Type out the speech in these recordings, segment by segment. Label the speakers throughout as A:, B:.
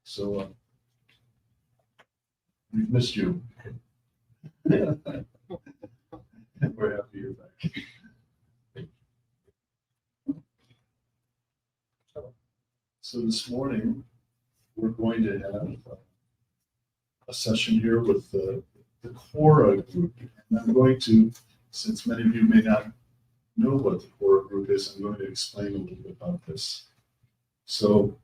A: So we've missed you. We're happy you're back. So this morning, we're going to have a session here with the Quora group. And I'm going to, since many of you may not know what the Quora group is, I'm going to explain a little bit about this. So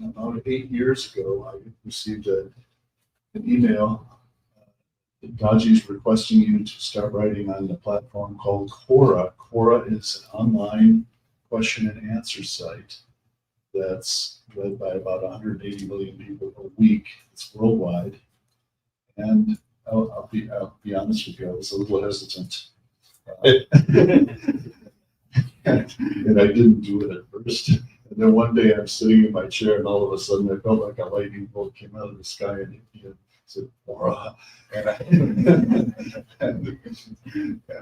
A: about 8 years ago, I received an email. Daaji's requesting you to start writing on the platform called Quora. Quora is an online question and answer site that's read by about 180 million people a week. It's worldwide. And I'll be honest with you, I was a little hesitant. And I didn't do it at first. And then one day I'm sitting in my chair and all of a sudden I felt like a lightning bolt came out of the sky and hit me and said, Quora. And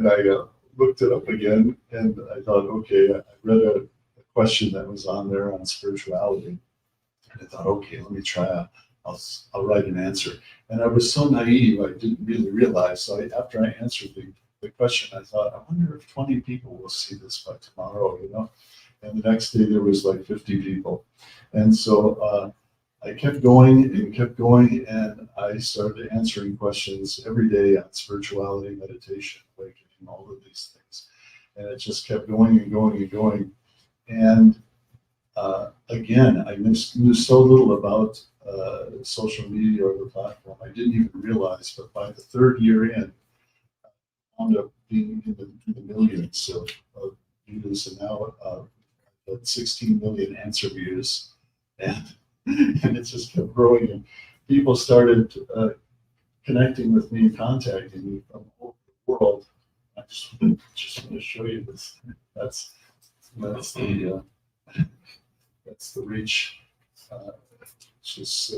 A: I looked it up again and I thought, okay, I read a question that was on there on spirituality. And I thought, okay, let me try I'll write an answer. And I was so naive, I didn't really realize. So after I answered the question, I thought, I wonder if 20 people will see this by tomorrow, you know? And the next day there was like 50 people. And so I kept going, and I started answering questions every day on spirituality, meditation, awakening, all of these things. And it just kept going and going and going. And again, I knew so little about social media or the platform. I didn't even realize, but by the third year in, I wound up being in the millions of views, and now at 16 million answer views, and it just kept growing. And people started connecting with me and contacting me from all over the world. I just want to show you this. That's the reach. It's just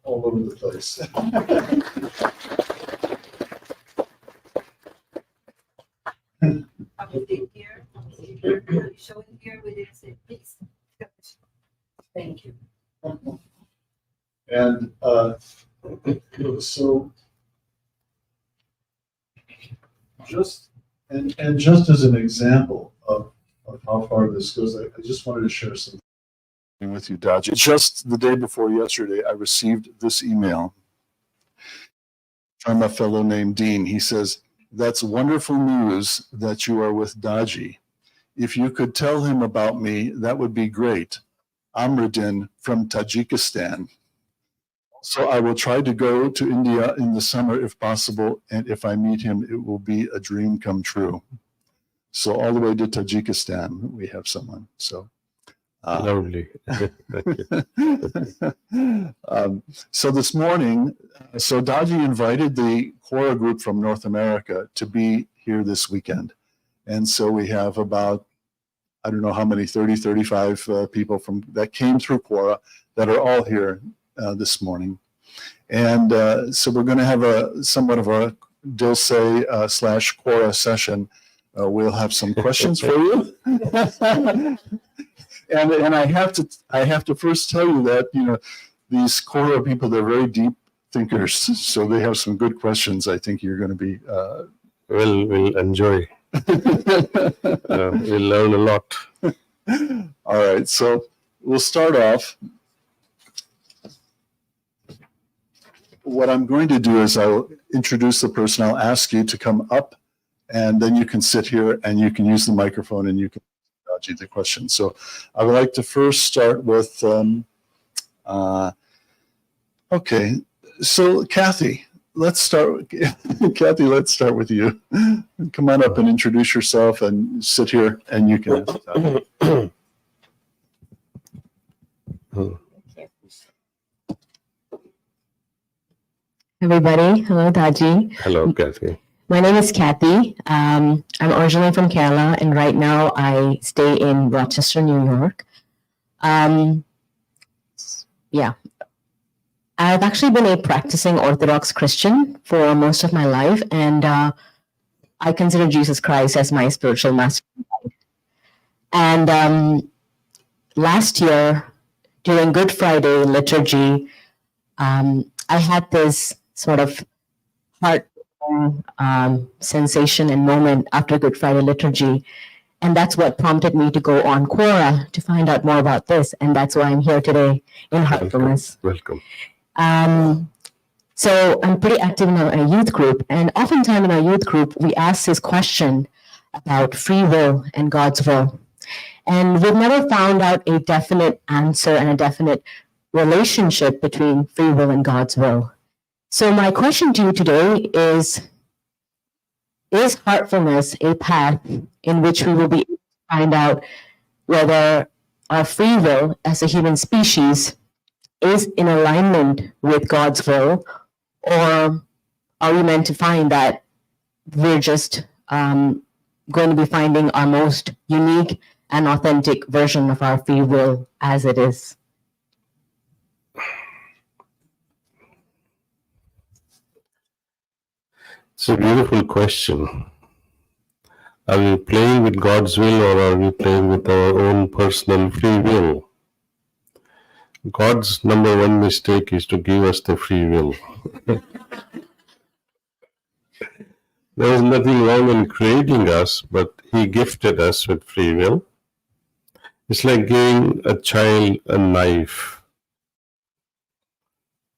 A: all over the place.
B: I will take here. Show it here with it. Say, please. Thank you.
A: And so just as an example of how far this goes, I just wanted to share something with you, Daaji. Just the day before yesterday, I received this email from a fellow named Dean. He says, "That's wonderful news that you are with Daaji. If you could tell him about me, that would be great. Amruddin from Tajikistan. So I will try to go to India in the summer if possible, and if I meet him, it will be a dream come true." So all the way to Tajikistan, we have someone. So
C: lovely.
A: So this morning, Daaji invited the Quora group from North America to be here this weekend. And so we have about, I don't know how many, 30, 35 people that came through Quora that are all here this morning. And so we're going to have somewhat of a Dulce / Quora session. We'll have some questions for you. And I have to first tell you that, you know, these Quora people, they're very deep thinkers. So they have some good questions. I think you're going to be
C: We'll enjoy. We'll learn a lot.
A: All right, so we'll start off. What I'm going to do is I'll introduce the person. I'll ask you to come up, and then you can sit here and you can use the microphone and you can ask the question. So I would like to first start with, okay, so Kathy, let's start. Kathy, let's start with you. Come on up and introduce yourself and sit here and you can ask.
D: Everybody, hello, Daaji.
C: Hello, Kathy.
D: My name is Kathy. I'm originally from Kerala, and right now I stay in Rochester, New York. Yeah, I've actually been a practicing Orthodox Christian for most of my life, and I consider Jesus Christ as my spiritual master. And last year, during Good Friday liturgy, I had this sort of heart sensation and moment after Good Friday liturgy. And that's what prompted me to go on Quora to find out more about this. And that's why I'm here today in Heartfulness.
C: Welcome.
D: So I'm pretty active in a youth group. And oftentimes in our youth group, we ask this question about free will and God's will. And we've never found out a definite answer and a definite relationship between free will and God's will. So my question to you today is heartfulness a path in which we will be able to find out whether our free will as a human species is in alignment with God's will, or are we meant to find that we're just going to be finding our most unique and authentic version of our free will as it is?
C: It's a beautiful question. Are we playing with God's will, or are we playing with our own personal free will? God's number one mistake is to give us the free will. There is nothing wrong in creating us, but He gifted us with free will. It's like giving a child a knife.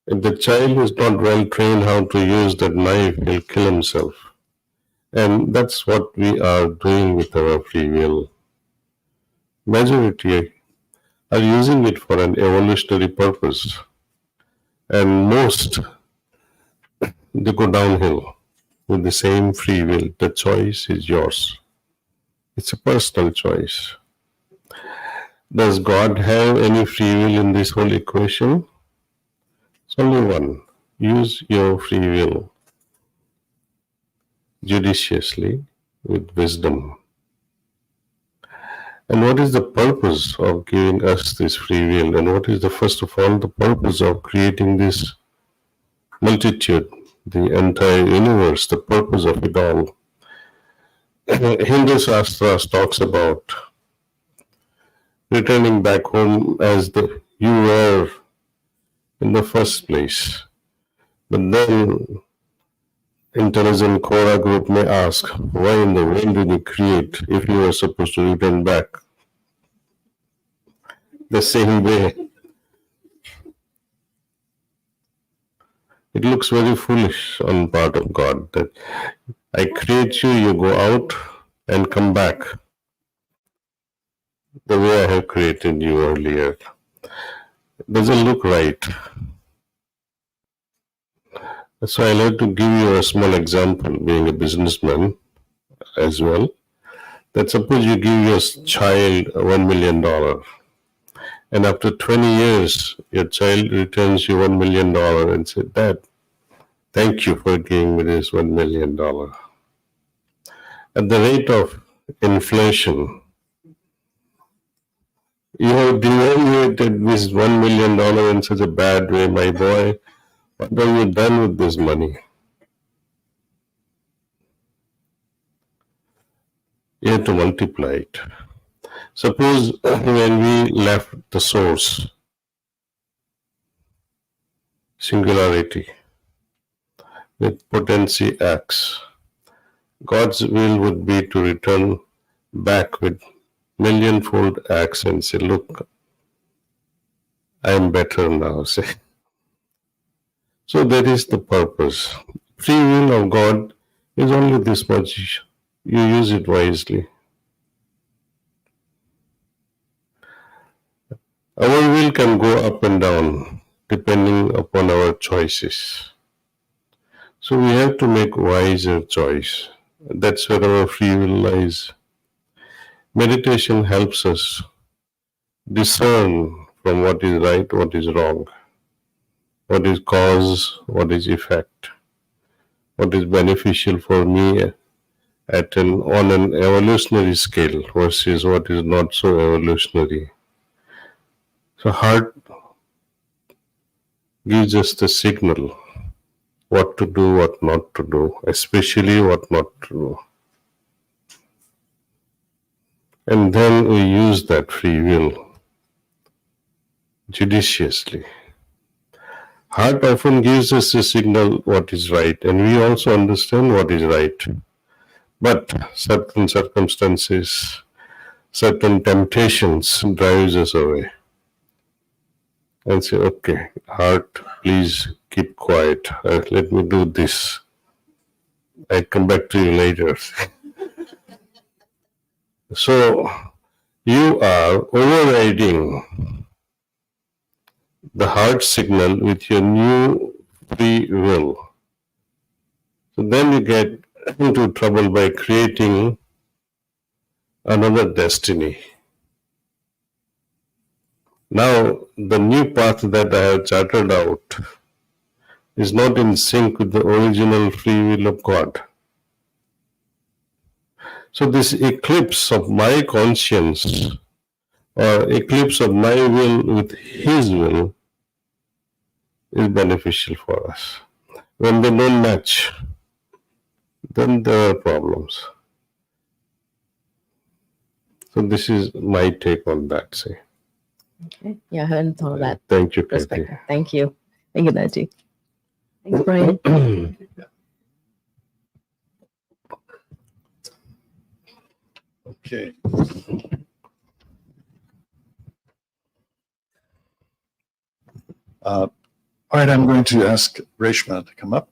C: If the child is not well trained how to use that knife, he'll kill himself. And that's what we are doing with our free will. Majority are using it for an evolutionary purpose. And most, they go downhill with the same free will. The choice is yours. It's a personal choice. Does God have any free will in this whole equation? It's only one. Use your free will judiciously with wisdom. And what is the purpose of giving us this free will? And what is the first of all the purpose of creating this multitude, the entire universe, the purpose of it all? Hindu Shastras talks about returning back home as you were in the first place. But then intelligent Quora group may ask, why in the world did you create if you were supposed to return back the same way? It looks very foolish on part of God that I create you, you go out and come back the way I have created you earlier. It doesn't look right. So I'd like to give you a small example, being a businessman as well. That suppose you give your child $1 million, and after 20 years, your child returns you $1 million and says, Dad, thank you for giving me this $1 million. At the rate of inflation, you have devaluated this $1 million in such a bad way, my boy. What have you done with this money? You have to multiply it. Suppose when we left the source, singularity, with potency X, God's will would be to return back with millionfold X and say, look, I am better now, say. So that is the purpose. Free will of God is only this much. You use it wisely. Our will can go up and down depending upon our choices. So we have to make wiser choice. That's where our free will lies. Meditation helps us discern from what is right, what is wrong. What is cause, what is effect, what is beneficial for me on an evolutionary scale versus what is not so evolutionary. So heart gives us the signal what to do, what not to do, especially what not to do. And then we use that free will judiciously. Heart often gives us a signal what is right, and we also understand what is right. But certain circumstances, certain temptations drives us away. And say, okay, heart, please keep quiet. Let me do this. I'll come back to you later. So you are overriding the heart signal with your new free will. So then you get into trouble by creating another destiny. Now, the new path that I have charted out is not in sync with the original free will of God. So this eclipse of my conscience or eclipse of my will with His will is beneficial for us. When they don't match, then there are problems. So this is my take on that, say.
D: Okay. Yeah, I hadn't thought of that
C: Thank you, Kathy.
D: perspective. Thank you. Thank you, Daaji. Thanks, Brian.
A: Okay. All right, I'm going to ask Reshma to come up.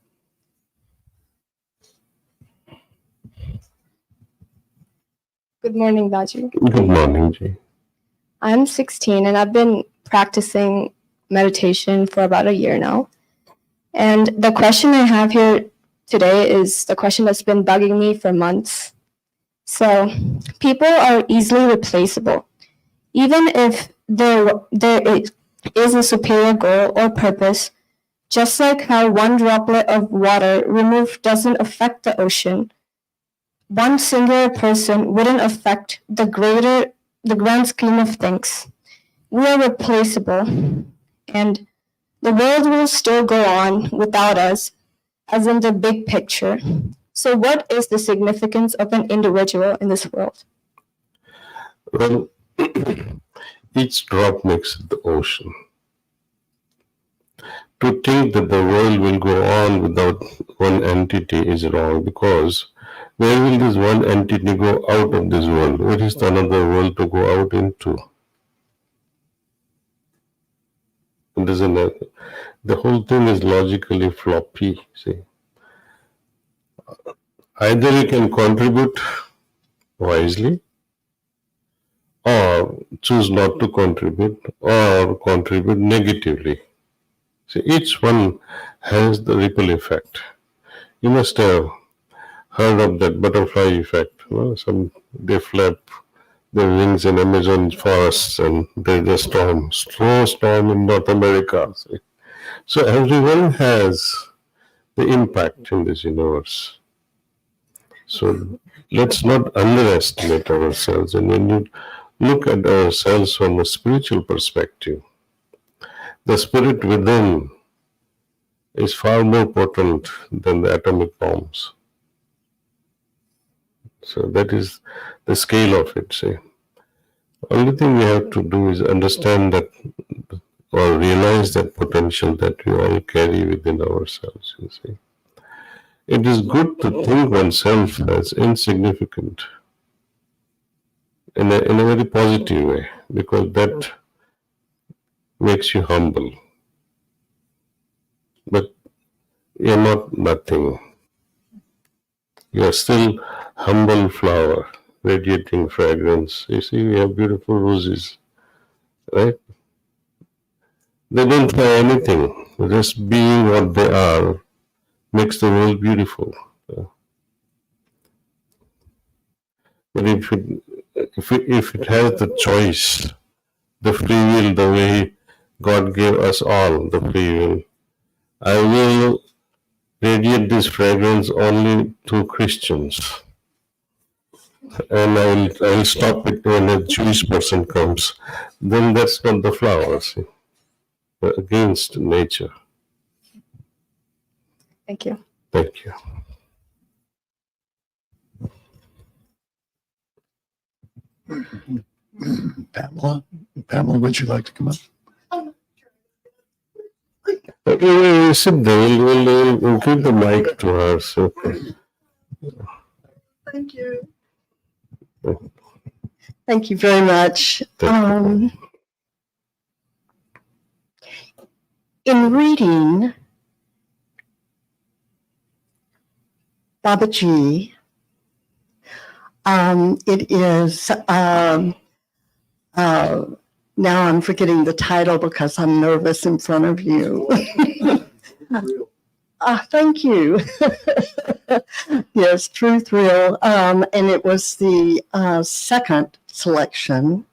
E: Good morning, Daaji.
C: Good morning, Jay.
E: I'm 16 and I've been practicing meditation for about a year now. And the question I have here today is the question that's been bugging me for months. So, people are easily replaceable. Even if there is a superior goal or purpose, just like how one droplet of water removed doesn't affect the ocean, one singular person wouldn't affect the grand scheme of things. We are replaceable, and the world will still go on without us, as in the big picture. So what is the significance of an individual in this world?
C: Well, each drop makes the ocean. To think that the world will go on without one entity is wrong, because where will this one entity go out of this world? Where is the another world to go out into? It doesn't have, the whole thing is logically floppy, see. Either you can contribute wisely, or choose not to contribute, or contribute negatively. See, each one has the ripple effect. You must have heard of that butterfly effect. They flap their wings in Amazon forests and there's a snowstorm in North America. See. So everyone has the impact in this universe. So let's not underestimate ourselves. And when you look at ourselves from a spiritual perspective, the spirit within is far more potent than the atomic bombs. So that is the scale of it, say. Only thing we have to do is understand that or realize that potential that we all carry within ourselves, you see. It is good to think oneself as insignificant in a very positive way, because that makes you humble. But you're not nothing. You're still humble flower, radiating fragrance. You see, we have beautiful roses, right? They don't try anything. Just being what they are makes the world beautiful. But if it has the choice, the free will, the way God gave us all the free will, I will radiate this fragrance only to Christians. And I will stop it when a Jewish person comes. Then that's not the flower, see, against nature.
E: Thank you.
C: Thank you.
A: Pamela, would you like to come up?
C: Sit there. We'll give the mic to her. So.
F: Thank you. Thank you very much. In reading Babaji, it is, now I'm forgetting the title because I'm nervous in front of you. Thank you. Yes, True Thrill. And it was the second selection.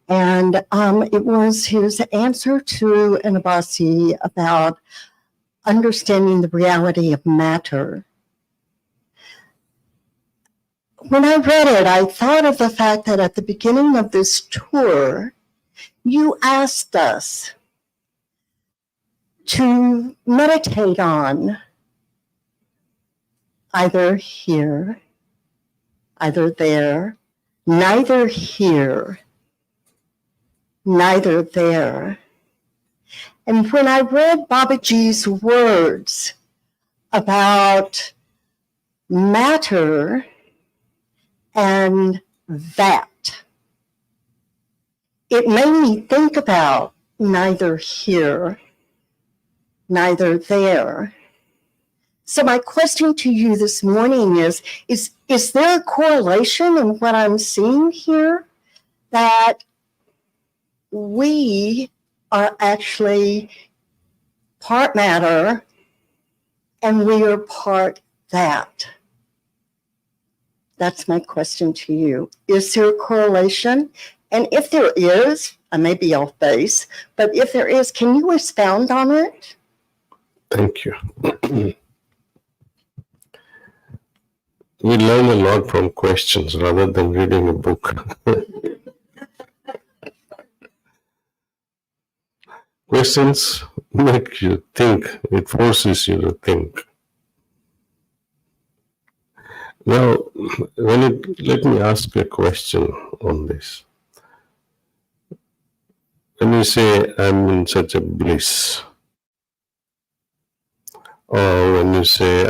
F: And it was his answer to an Abasi about understanding the reality of matter. When I read it, I thought of the fact that at the beginning of this tour, you asked us to meditate on either here, either there, neither here, neither there. And when I read Babaji's words about matter and that, it made me think about neither here, neither there. So my question to you this morning is there a correlation in what I'm seeing here that we are actually part matter and we are part that? That's my question to you. Is there a correlation? And if there is, I may be off base, but if there is, can you expound on it?
C: Thank you. We learn a lot from questions rather than reading a book. Questions make you think. It forces you to think. Now, let me ask a question on this. When you say, I'm in such a bliss, or when you say,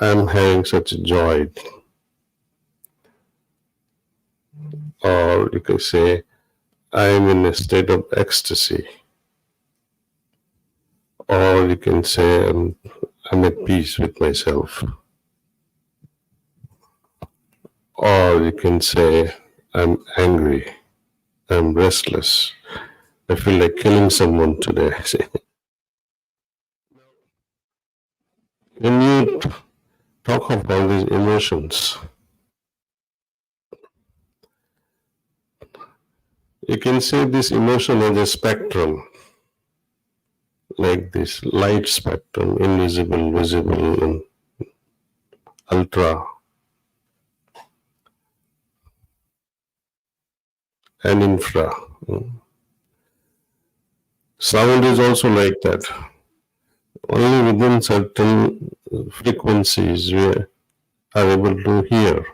C: I'm having such a joy, or you can say, I'm in a state of ecstasy, or you can say, I'm at peace with myself, or you can say, I'm angry, I'm restless, I feel like killing someone today. When you talk of all these emotions, you can say this emotion is a spectrum, like this light spectrum, invisible, visible, and ultra, and infra. Sound is also like that. Only within certain frequencies we are able to hear.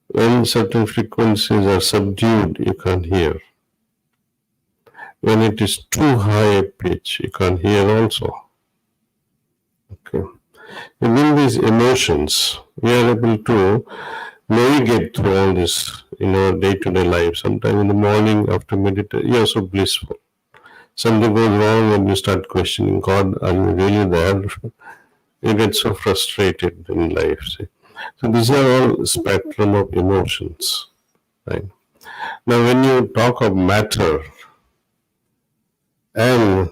C: When certain frequencies are subdued, you can't hear. When it is too high a pitch, you can't hear also. Okay. Within these emotions, we are able to navigate through all this in our day-to-day life. Sometimes in the morning after meditation, you are so blissful. Something goes wrong and you start questioning, God, are you really there? You get so frustrated in life. See? So these are all spectrum of emotions. Right? Now when you talk of matter and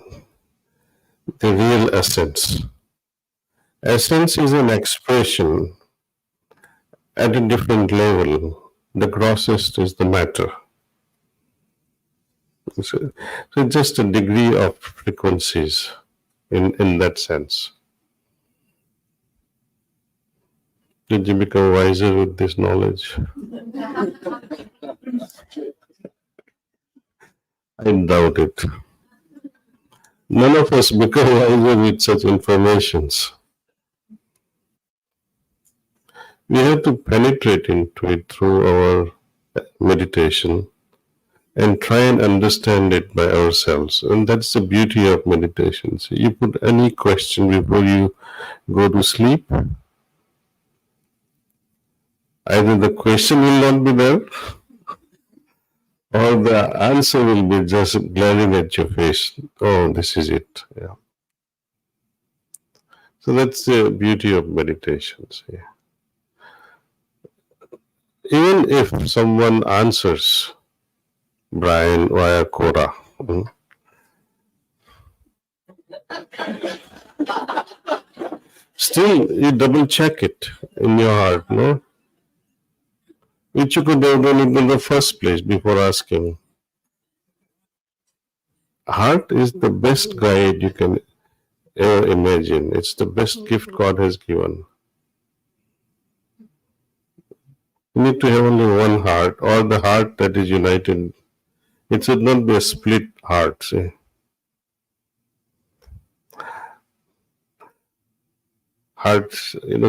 C: the real essence, essence is an expression at a different level. The grossest is the matter. So just a degree of frequencies in that sense. Did you become wiser with this knowledge? I doubt it. None of us become wiser with such informations. We have to penetrate into it through our meditation, and try and understand it by ourselves. And that's the beauty of meditation. So you put any question before you go to sleep, either the question will not be there or the answer will be just glaring at your face. Oh, this is it. Yeah. So that's the beauty of meditation. See. Even if someone answers Brian via Quora, still you double check it in your heart, no? Which you could have done it in the first place before asking. Heart is the best guide you can ever imagine. It's the best gift God has given. You need to have only one heart, or the heart that is united. It should not be a split heart. See? Heart,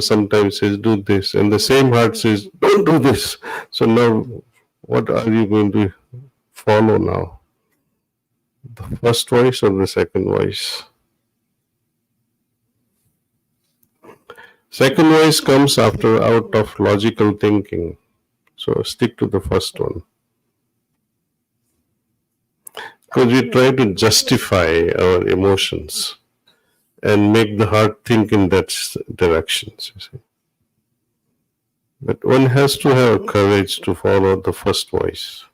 C: sometimes says do this, and the same heart says don't do this. So now, what are you going to follow now? The first voice or the second voice? Second voice comes out of logical thinking. So stick to the first one. Because we try to justify our emotions and make the heart think in that direction. You see. But one has to have courage to follow the first voice.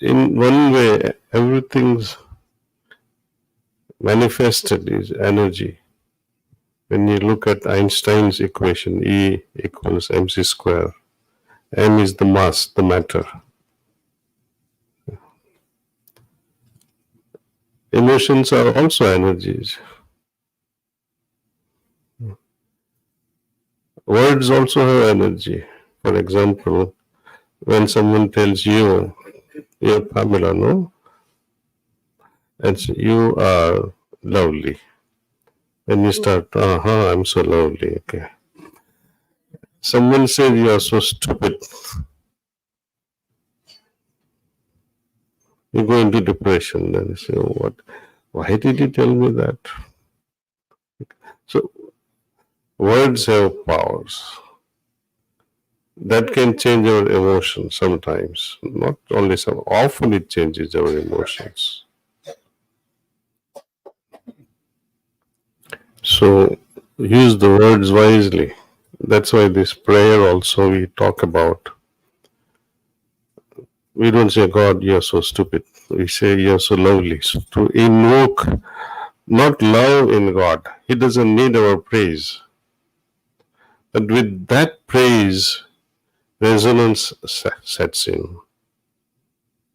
C: In one way, everything's manifested is energy. When you look at Einstein's equation, E equals mc square, m is the mass, the matter. Emotions are also energies. Words also have energy. For example, when someone tells you, you're Pamela, no? And you are lovely. When you start, I'm so lovely, okay. Someone says you are so stupid. You go into depression and you say, oh, what? Why did you tell me that? So, words have powers that can change our emotions sometimes. Not only some, often it changes our emotions. So, use the words wisely. That's why this prayer also we talk about. We don't say, God, you're so stupid. We say, you're so lovely. So to invoke not love in God, He doesn't need our praise. But with that praise, resonance sets in.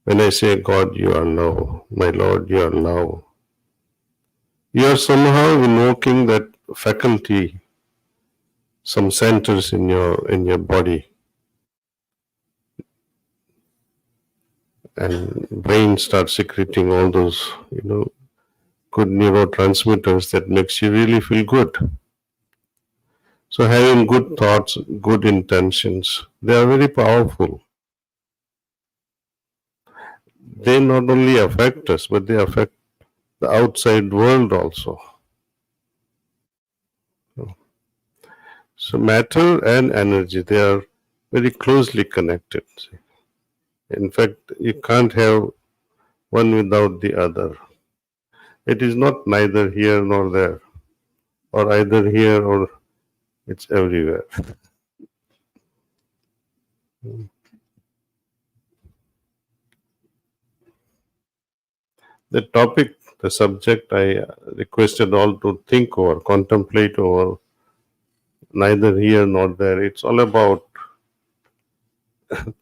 C: When I say, God, you are love, my Lord, you are love, you are somehow invoking that faculty, some centers in your body, and brain starts secreting all those, good neurotransmitters that makes you really feel good. So having good thoughts, good intentions, they are very powerful. They not only affect us, but they affect the outside world also. So matter and energy, they are very closely connected. In fact, you can't have one without the other. It is not neither here nor there, or either here or it's everywhere. The topic, the subject, I requested all to think over, contemplate over, neither here nor there. It's all about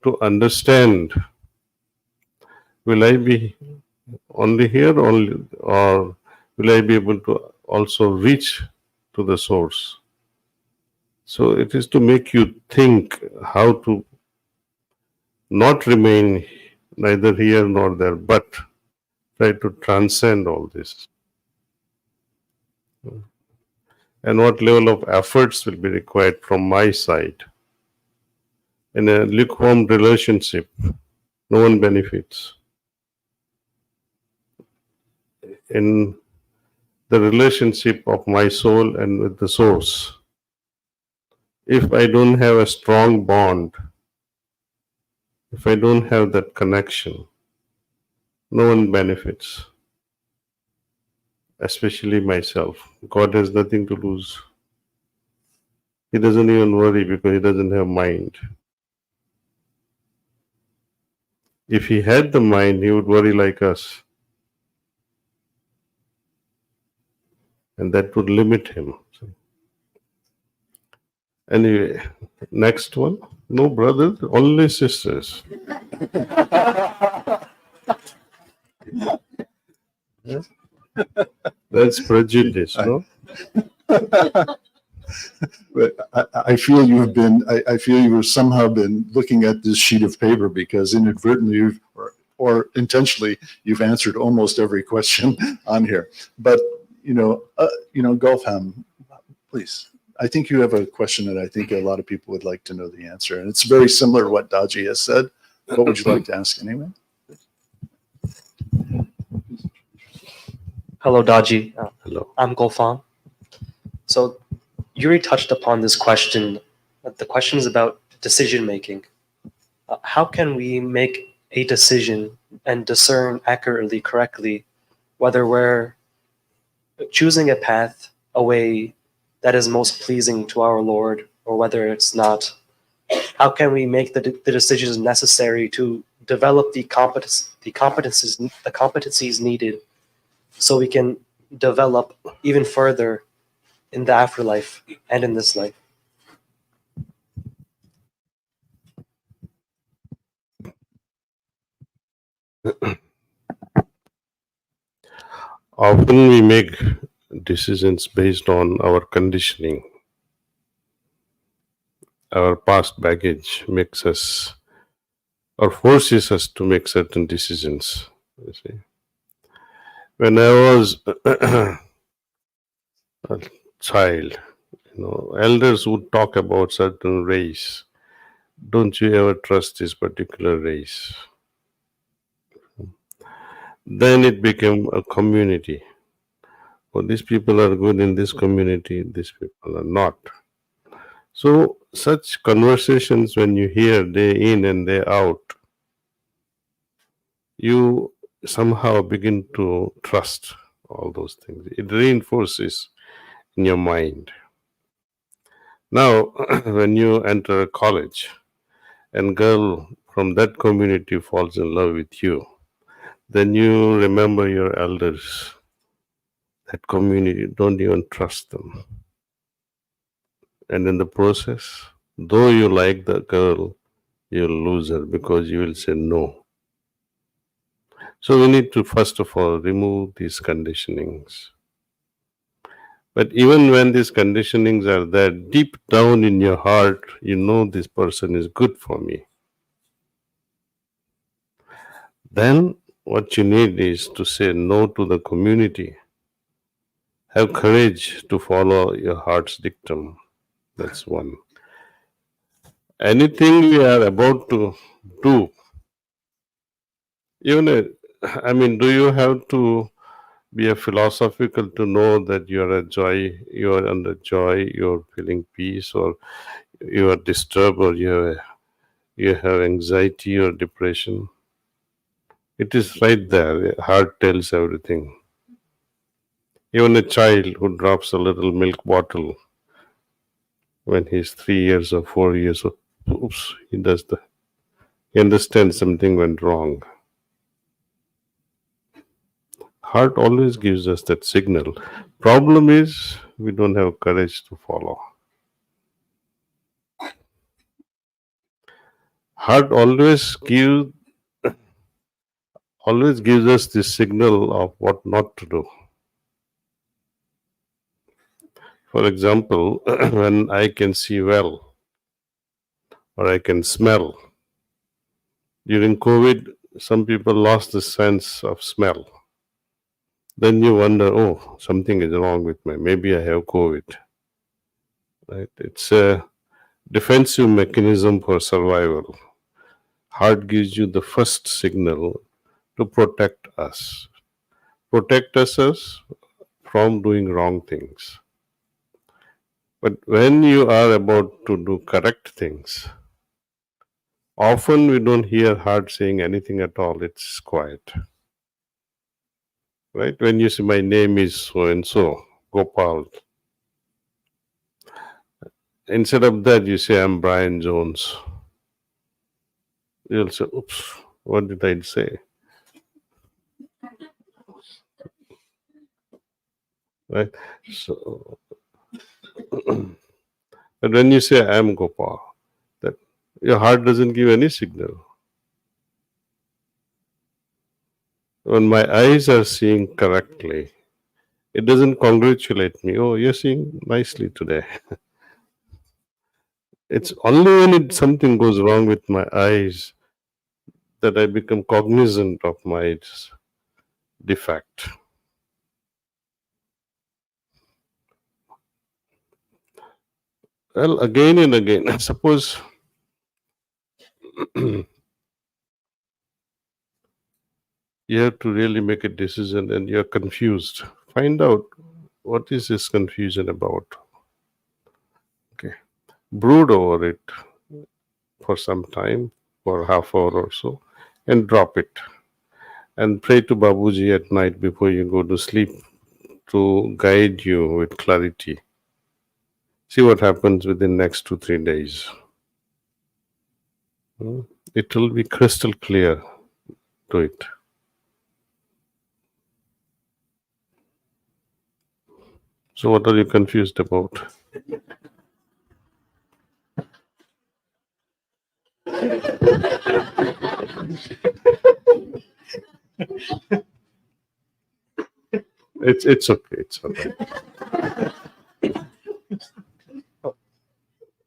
C: to understand, will I be only here only, or will I be able to also reach to the source? So it is to make you think how to not remain neither here nor there, but try to transcend all this. And what level of efforts will be required from my side. In a lukewarm relationship, no one benefits. In the relationship of my soul and with the source, if I don't have a strong bond, if I don't have that connection, no one benefits, especially myself. God has nothing to lose. He doesn't even worry because he doesn't have mind. If he had the mind, he would worry like us. And that would limit him. Anyway, next one. No brothers, only sisters. That's prejudice, no?
A: But I feel you have been, I feel you have somehow been looking at this sheet of paper because inadvertently or intentionally, you've answered almost every question on here. But, Gulfham, please. I think you have a question that I think a lot of people would like to know the answer. And it's very similar to what Daaji has said. What would you like to ask anyway?
G: Hello, Daaji.
C: Hello.
G: I'm Golfan. So you already touched upon this question. The question is about decision making. How can we make a decision and discern accurately, correctly, whether we're choosing a path, a way that is most pleasing to our Lord, or whether it's not? How can we make the decisions necessary to develop the competencies needed so we can develop even further in the afterlife and in this life?
C: Often we make decisions based on our conditioning. Our past baggage makes us or forces us to make certain decisions. You see. When I was a child, elders would talk about certain race. Don't you ever trust this particular race? Then it became a community. Well, these people are good in this community, these people are not. So such conversations, when you hear day in and day out, you somehow begin to trust all those things. It reinforces in your mind. Now, when you enter a college and girl from that community falls in love with you, then you remember your elders. That community, don't even trust them. And in the process, though you like the girl, you'll lose her because you will say no. So we need to first of all remove these conditionings. But even when these conditionings are there, deep down in your heart, you know this person is good for me. Then what you need is to say no to the community. Have courage to follow your heart's dictum. That's one. Anything we are about to do, do you have to be a philosophical to know that you are under joy, you're feeling peace, or you are disturbed, or you have anxiety or depression? It is right there. Heart tells everything. Even a child who drops a little milk bottle when he's 3 years or 4 years old, he understands something went wrong. Heart always gives us that signal. Problem is, we don't have courage to follow. Heart always gives us this signal of what not to do. For example, when I can see well or I can smell. During COVID, some people lost the sense of smell. then you wonder, oh, something is wrong with me. Maybe I have COVID. Right? It's a defensive mechanism for survival. Heart gives you the first signal to protect us from doing wrong things. But when you are about to do correct things, often we don't hear heart saying anything at all. It's quiet. Right? When you say, my name is so and so, Gopal. Instead of that, you say, I'm Brian Jones. You'll say, oops, what did I say? Right? So, but when you say, I'm Gopal, that your heart doesn't give any signal. When my eyes are seeing correctly, it doesn't congratulate me. Oh, you're seeing nicely today. It's only when something goes wrong with my eyes that I become cognizant of my defect. Well, again and again, suppose you have to really make a decision and you're confused. Find out what is this confusion about. Okay. Brood over it for some time, for half hour or so, and drop it. And pray to Babuji at night before you go to sleep to guide you with clarity. See what happens within next 2-3 days. It will be crystal clear to it. So what are you confused about? It's okay. It's okay.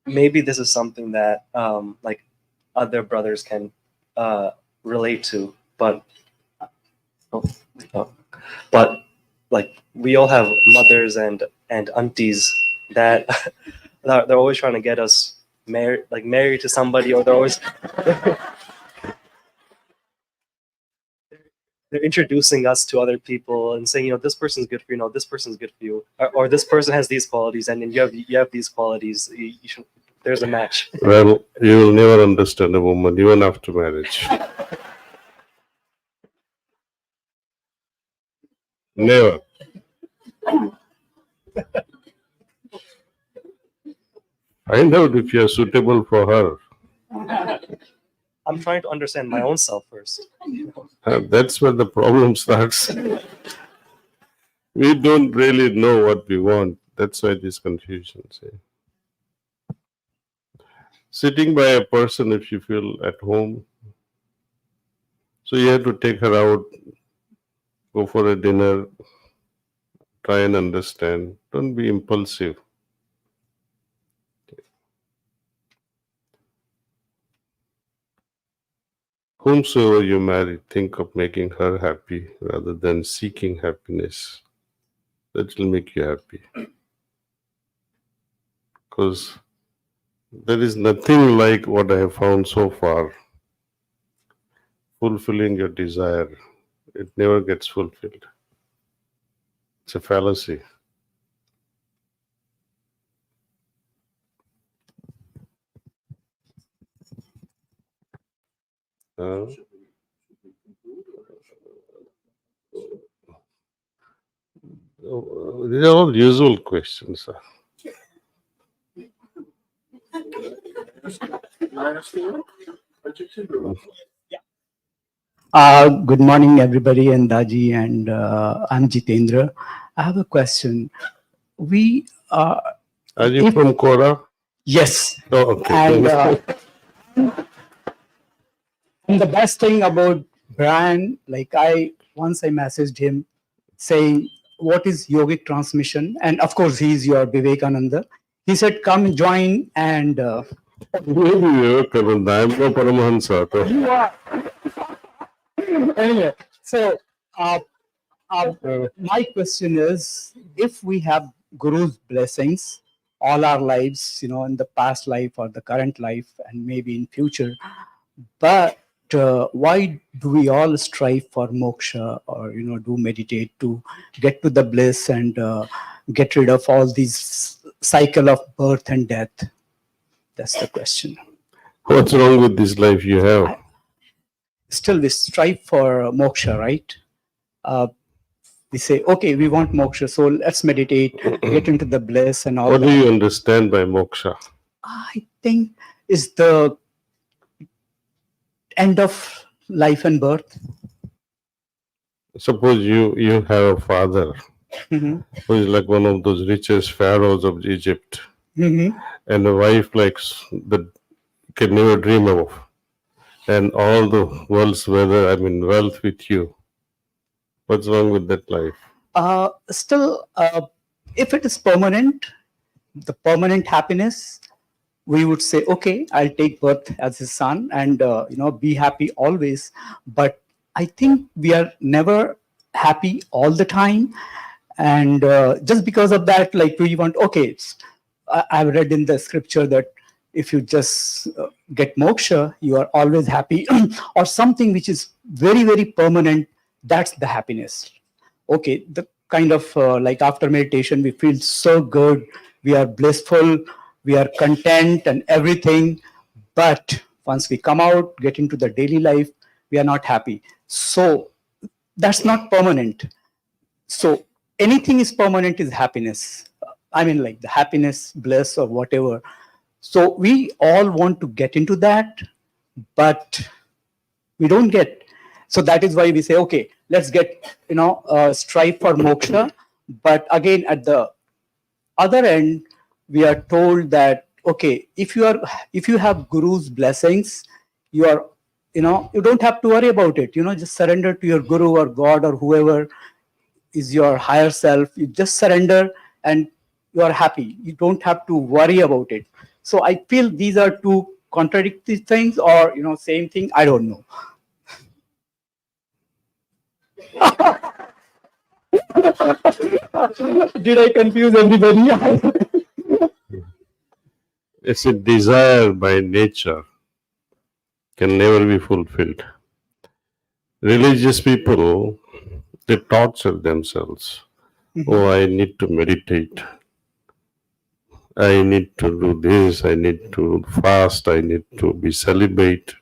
G: Maybe this is something that like other brothers can relate to, but but like we all have mothers and aunties that they're always trying to get us married to somebody, or they're always they're introducing us to other people and saying, this person's good for you, this person's good for you, or this person has these qualities, and then you have these qualities. You should, there's a match.
C: Well, you will never understand a woman even after marriage. Never. Find out if you are suitable for her.
G: I'm trying to understand my own self first.
C: That's where the problem starts. We don't really know what we want. That's why this confusion. Sitting by a person if you feel at home. So you have to take her out, go for a dinner, try and understand. Don't be impulsive. Whomsoever you marry, think of making her happy rather than seeking happiness. That will make you happy. Because there is nothing like what I have found so far. Fulfilling your desire. It never gets fulfilled. It's a fallacy. These are all usual questions.
H: Good morning, everybody, and Daaji, and I'm Jitendra. I have a question. We
C: Are you from Quora?
H: Yes.
C: Oh, okay.
H: And the best thing about Brian, once I messaged him saying, what is yogic transmission? And of course, he's your Vivekananda. He said, come join and...
C: Maybe Vivekananda. I'm no Paramahansa.
H: You are. Anyway, so My question is, if we have Guru's blessings all our lives, in the past life or the current life, and maybe in future, but why do we all strive for moksha, or do meditate to get to the bliss and get rid of all these cycle of birth and death? That's the question.
C: What's wrong with this life you have?
H: Still we strive for moksha, right? We say, okay, we want moksha, so let's meditate, get into the bliss and all
C: What do
H: that.
C: you understand by moksha?
H: I think is the end of life and birth.
C: Suppose you have a father
H: Mhm.
C: who is like one of those richest pharaohs of Egypt,
H: Mhm.
C: and a wife like that can never dream of, and all the world's wealth with you. What's wrong with that life?
H: Still, if it is permanent, the permanent happiness, we would say, okay, I'll take birth as his son and be happy always. But I think we are never happy all the time, and just because of that, like we want, okay, I've read in the scripture that if you just get moksha, you are always happy, or something which is very, very permanent. That's the happiness. Okay, the kind of like after meditation, we feel so good, we are blissful, we are content and everything. But once we come out, get into the daily life, we are not happy. So that's not permanent. So anything is permanent is happiness. I mean, like the happiness, bliss, or whatever. So we all want to get into that, but we don't get. So that is why we say, okay, let's get, strive for moksha. But again, at the other end, we are told that, okay, if you have Guru's blessings, you are, you don't have to worry about it. Just surrender to your Guru or God or whoever is your higher self. You just surrender and you are happy. You don't have to worry about it. So I feel these are two contradictory things, or same thing. I don't know. Did I confuse everybody?
C: It's a desire by nature, can never be fulfilled. Religious people, they torture themselves. Oh, I need to meditate. I need to do this. I need to fast. I need to be celibate.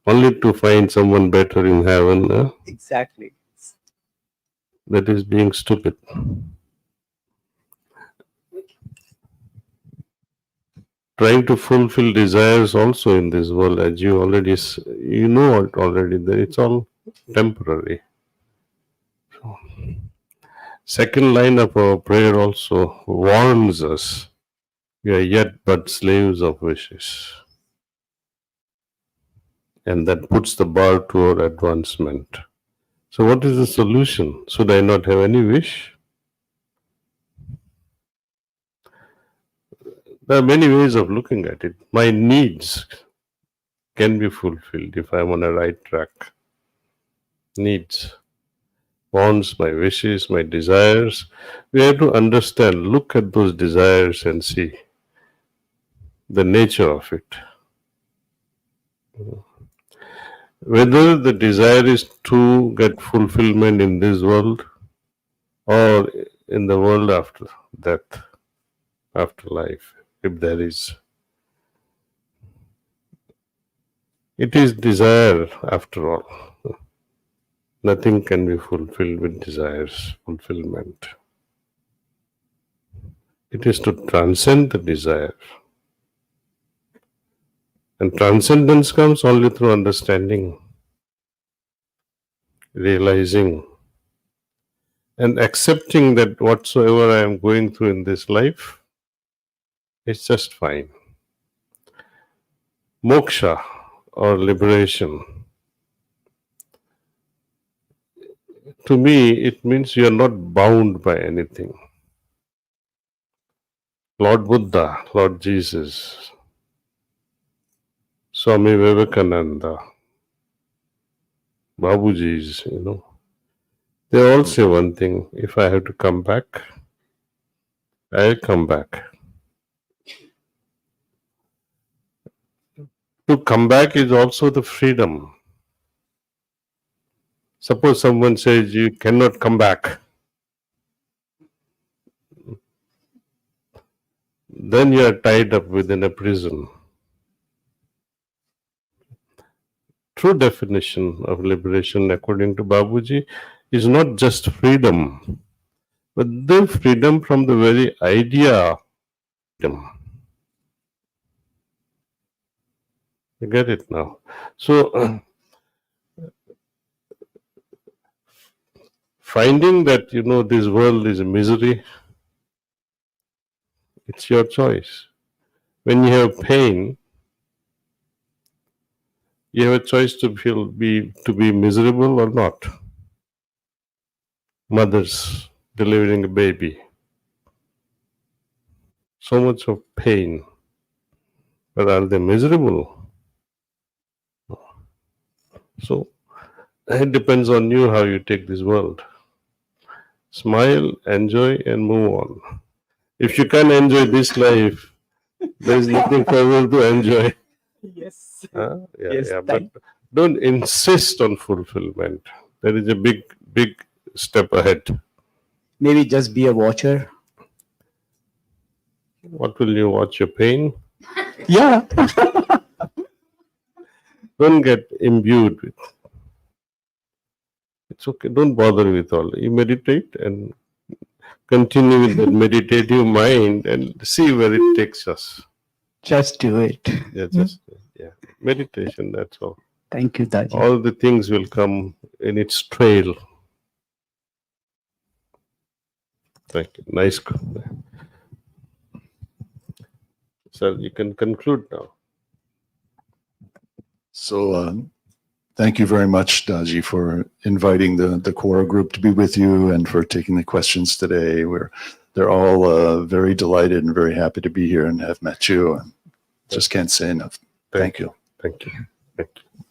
C: Only to find someone better in heaven.
H: Exactly.
C: That is being stupid. Trying to fulfill desires also in this world, as you already you know it already, that it's all temporary. Second line of our prayer also warns us, we are yet but slaves of wishes, and that puts the bar to our advancement. So what is the solution? Should I not have any wish? There are many ways of looking at it. My needs can be fulfilled if I'm on a right track. Needs, wants, my wishes, my desires. We have to understand, look at those desires and see the nature of it. Whether the desire is to get fulfillment in this world or in the world after death, after life, if there is. It is desire after all. Nothing can be fulfilled with desires, fulfillment. It is to transcend the desire. And transcendence comes only through understanding, realizing, and accepting that whatsoever I am going through in this life is just fine. Moksha or liberation, to me, it means you are not bound by anything. Lord Buddha, Lord Jesus, Swami Vivekananda, Babuji's, They all say one thing: if I have to come back, I'll come back. To come back is also the freedom. Suppose someone says you cannot come back, then you are tied up within a prison. True definition of liberation, according to Babuji, is not just freedom, but the freedom from the very idea of freedom. You get it now? So, finding that, this world is a misery, it's your choice. When you have pain, you have a choice to be miserable or not. Mothers delivering a baby, so much of pain, but are they miserable? So it depends on you how you take this world. Smile, enjoy, and move on. If you can't enjoy this life, there is nothing further to enjoy.
H: Yes.
C: Yeah, but don't insist on fulfillment. There is a big step ahead.
H: Maybe just be a watcher.
C: What will you watch? Your pain?
H: Yeah.
C: Don't get imbued with. It's okay. Don't bother with all. You meditate and continue with that meditative mind and see where it takes us.
H: Just do it.
C: Yeah. Meditation, that's all.
H: Thank you, Daaji.
C: All the things will come in its trail. Thank you. Nice. So you can conclude now.
A: So thank you very much, Daaji, for inviting the Quora group to be with you and for taking the questions today. They're all very delighted and very happy to be here and have met you. And just can't say enough. Thank you.
C: Thank you. Thank you.